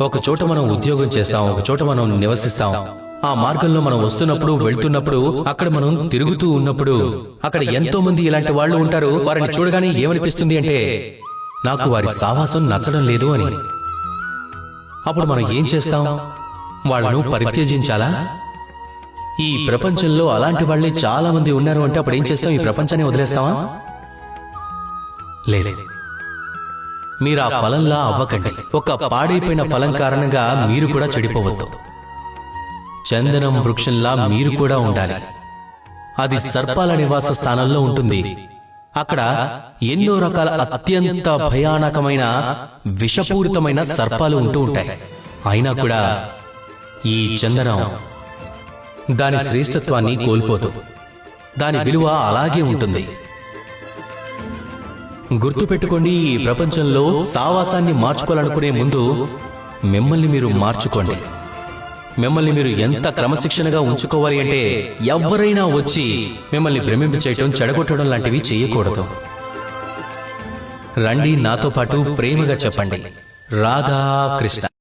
ఒక చోట మనం ఉద్యోగం చేస్తాం, ఒక చోట మనం నివసిస్తాం. ఆ మార్గంలో మనం వస్తున్నప్పుడు వెళ్తున్నప్పుడు అక్కడ మనం తిరుగుతూ ఉన్నప్పుడు అక్కడ ఎంతో మంది ఇలాంటి వాళ్ళు ఉంటారు. వారిని చూడగానే ఏమనిపిస్తుంది అంటే నాకు వారి సావాసం నచ్చడం లేదు అని. అప్పుడు మనం ఏం చేస్తాం? వాళ్ళను పరిత్యజించాలా? ఈ ప్రపంచంలో అలాంటి వాళ్ళే చాలా మంది ఉన్నారు అంటే అప్పుడు ఏం చేస్తాం? ఈ ప్రపంచాన్ని వదిలేస్తావా? లేదు. మీరు ఆ ఫలంలా అవ్వకండి. ఒక పాడైపోయిన ఫలం కారణంగా మీరు కూడా చెడిపోవద్దు. చందనం వృక్షంలా మీరు కూడా ఉండాలి. అది సర్పాల నివాస స్థానంలో ఉంటుంది. అక్కడ ఎన్నో రకాల అత్యంత భయానకమైన విషపూరితమైన సర్పాలు ఉంటూ ఉంటాయి. అయినా కూడా ఈ చందనం దాని శ్రేష్టత్వాన్ని కోల్పోదు. దాని విలువ అలాగే ఉంటుంది. గుర్తుపెట్టుకోండి, ఈ ప్రపంచంలో సావాసాన్ని మార్చుకోవాలనుకునే ముందు మిమ్మల్ని మీరు మార్చుకోండి. మిమ్మల్ని మీరు ఎంత క్రమశిక్షణగా ఉంచుకోవాలి అంటే ఎవరైనా వచ్చి మిమ్మల్ని భ్రమింప చేయటం, చెడగొట్టడం లాంటివి చేయకూడదు. రండి, నాతో పాటు ప్రేమగా చెప్పండి, రాధా కృష్ణ.